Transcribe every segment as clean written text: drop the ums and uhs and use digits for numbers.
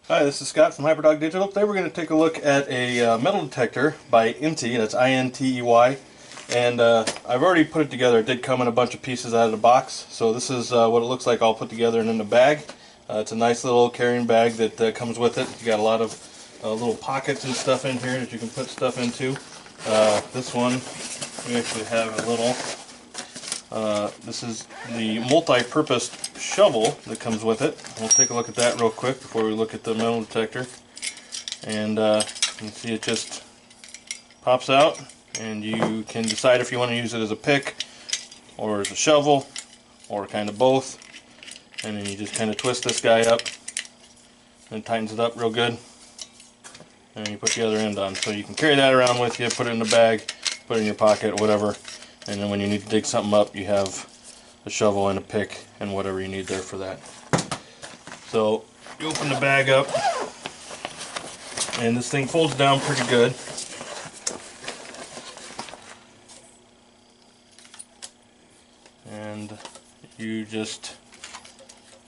Hi, this is Scott from Hyperdog Digital. Today we're going to take a look at a metal detector by Intey. That's I-N-T-E-Y. And I've already put it together. It did come in a bunch of pieces out of the box. So this is what it looks like all put together and in a bag. It's a nice little carrying bag that comes with it. It's got a lot of little pockets and stuff in here that you can put stuff into. This one, we actually have a little. This is the multi-purpose shovel that comes with it. We'll take a look at that real quick before we look at the metal detector. And you can see it just pops out, and you can decide if you want to use it as a pick or as a shovel or kind of both. And then you just kind of twist this guy up and it tightens it up real good. And you put the other end on. So you can carry that around with you, put it in a bag, put it in your pocket, or whatever. And then when you need to dig something up, you have a shovel and a pick and whatever you need there for that. So you open the bag up, and this thing folds down pretty good. And you just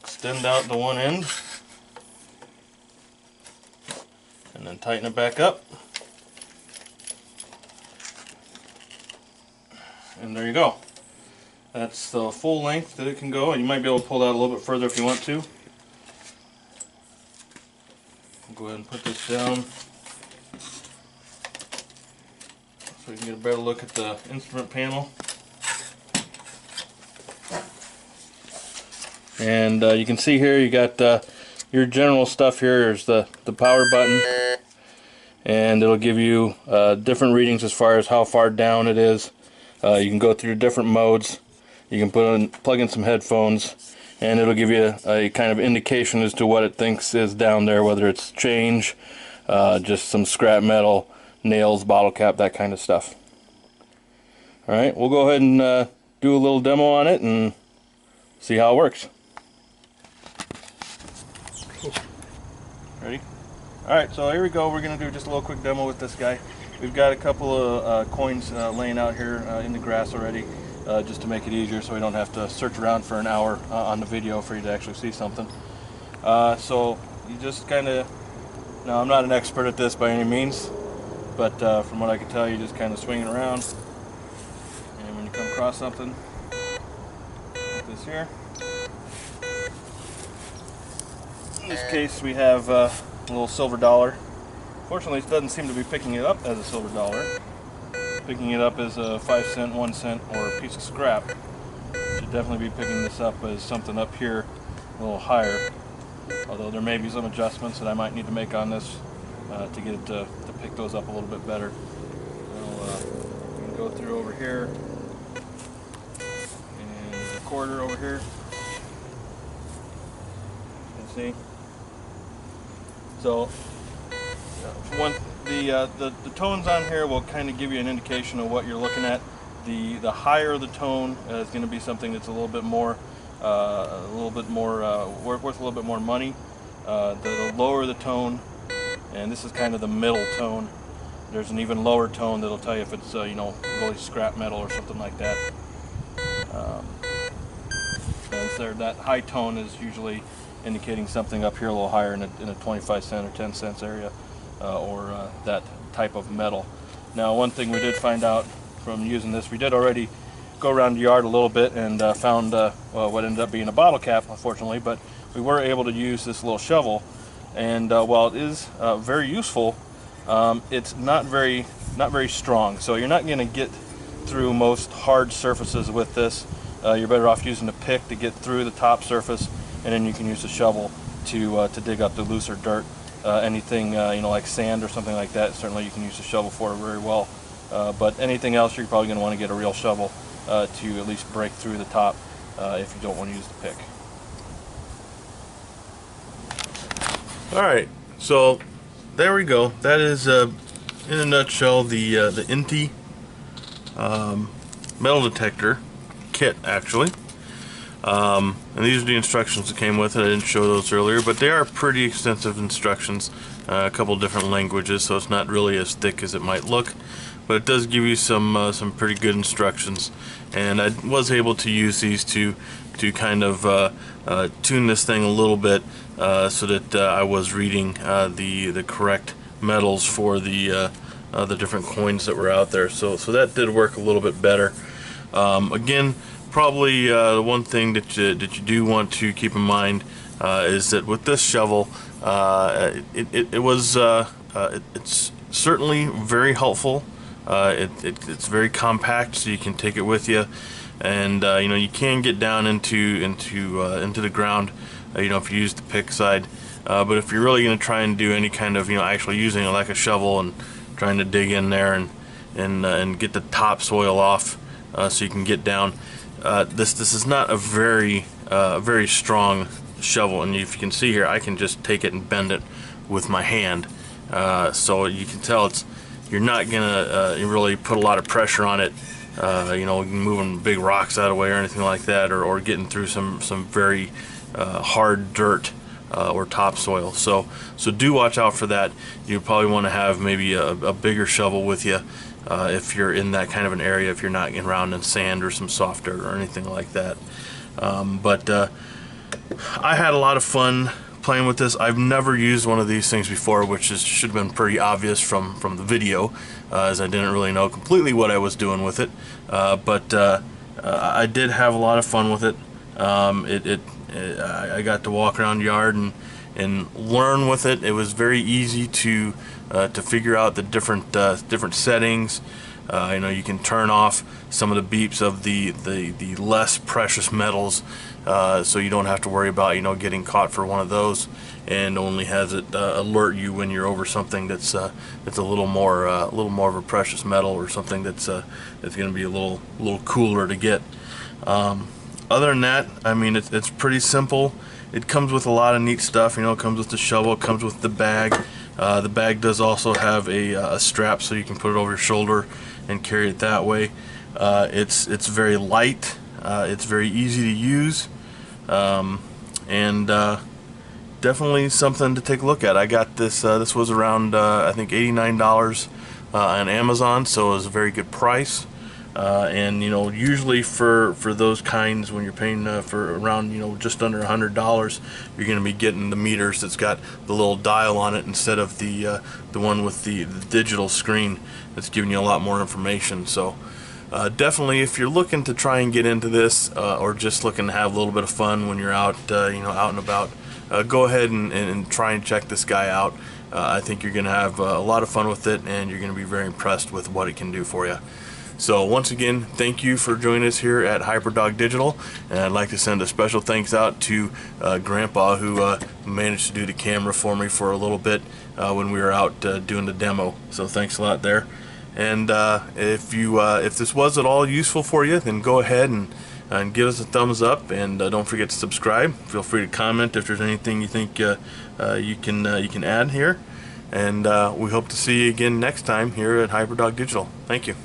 extend out the one end and then tighten it back up. And there you go. That's the full length that it can go. You might be able to pull that a little bit further if you want to. I'll go ahead and put this down so you can get a better look at the instrument panel. And you can see here you got your general stuff here. There's the power button, and it'll give you different readings as far as how far down it is. You can go through different modes. You can plug in some headphones, and it'll give you a kind of indication as to what it thinks is down there, whether it's change, just some scrap metal, nails, bottle cap, that kind of stuff. Alright, we'll go ahead and do a little demo on it and see how it works. Ready? Alright, so here we go. We're going to do just a little quick demo with this guy. We've got a couple of coins laying out here in the grass already, just to make it easier so we don't have to search around for an hour on the video for you to actually see something. So you just kind of, now I'm not an expert at this by any means, but from what I can tell, you just kind of swing it around, and when you come across something like this here, in this case we have a little silver dollar. Fortunately, it doesn't seem to be picking it up as a silver dollar. Picking it up as a 5 cent, 1 cent, or a piece of scrap. Should definitely be picking this up as something up here a little higher. Although there may be some adjustments that I might need to make on this to get it to pick those up a little bit better. We can go through over here, and the quarter over here. You can see. So, the tones on here will kind of give you an indication of what you're looking at. The higher the tone is going to be something that's a little bit more worth a little bit more money. The lower the tone, and this is kind of the middle tone. There's an even lower tone that'll tell you if it's you know, really scrap metal or something like that. That high tone is usually indicating something up here a little higher in a 25 cent or 10 cents area, or that type of metal. Now, one thing we did find out from using this, we did already go around the yard a little bit and found what ended up being a bottle cap, unfortunately, but we were able to use this little shovel, and while it is very useful, it's not very strong, so you're not going to get through most hard surfaces with this. You're better off using a pick to get through the top surface, and then you can use the shovel to dig up the looser dirt. Anything you know, like sand or something like that, certainly you can use the shovel for very well. But anything else, you're probably going to want to get a real shovel to at least break through the top if you don't want to use the pick. Alright, so there we go. That is, in a nutshell, the Intey metal detector kit, actually. And these are the instructions that came with it. I didn't show those earlier, but they are pretty extensive instructions, a couple different languages, so it's not really as thick as it might look. but it does give you some pretty good instructions. And I was able to use these to kind of tune this thing a little bit so that I was reading the correct metals for the different coins that were out there. So that did work a little bit better. Again, probably the one thing that you do want to keep in mind is that with this shovel, it's certainly very helpful. It's very compact, so you can take it with you, and you know, you can get down into the ground, you know, if you use the pick side. But if you're really going to try and do any kind of, you know, actually using it like a shovel and trying to dig in there and get the topsoil off, so you can get down, this is not a very strong shovel, and if you can see here, I can just take it and bend it with my hand, so you can tell you're not gonna really put a lot of pressure on it, you know, moving big rocks out of the way or anything like that, or getting through some very hard dirt or topsoil. So do watch out for that. You probably want to have maybe a bigger shovel with you if you're in that kind of an area, if you're not getting around in sand or some soft dirt or anything like that. But I had a lot of fun playing with this. I've never used one of these things before, which should have been pretty obvious from the video, as I didn't really know completely what I was doing with it. But I did have a lot of fun with it. I got to walk around the yard and learn with it. It was very easy to figure out the different settings. You know, you can turn off some of the beeps of the less precious metals, so you don't have to worry about, you know, getting caught for one of those, and only has it alert you when you're over something that's a little more of a precious metal, or something that's going to be a little cooler to get. Other than that, I mean, it's pretty simple. It comes with a lot of neat stuff. You know, it comes with the shovel, it comes with the bag. The bag does also have a strap, so you can put it over your shoulder and carry it that way. It's very light. It's very easy to use, and definitely something to take a look at. I got this. This was around I think $89 on Amazon, so it was a very good price. And you know, usually for those kinds, when you're paying for around, you know, just under $100, you're going to be getting the meters that's got the little dial on it, instead of the one with the digital screen that's giving you a lot more information. So definitely, if you're looking to try and get into this, or just looking to have a little bit of fun when you're out, you know, out and about, go ahead and try and check this guy out. I think you're going to have a lot of fun with it, and you're going to be very impressed with what it can do for you. So once again, thank you for joining us here at HyperDog Digital, and I'd like to send a special thanks out to Grandpa, who managed to do the camera for me for a little bit when we were out doing the demo. So thanks a lot there. And if this was at all useful for you, then go ahead and give us a thumbs up, and don't forget to subscribe. Feel free to comment if there's anything you think you can add here. And we hope to see you again next time here at HyperDog Digital. Thank you.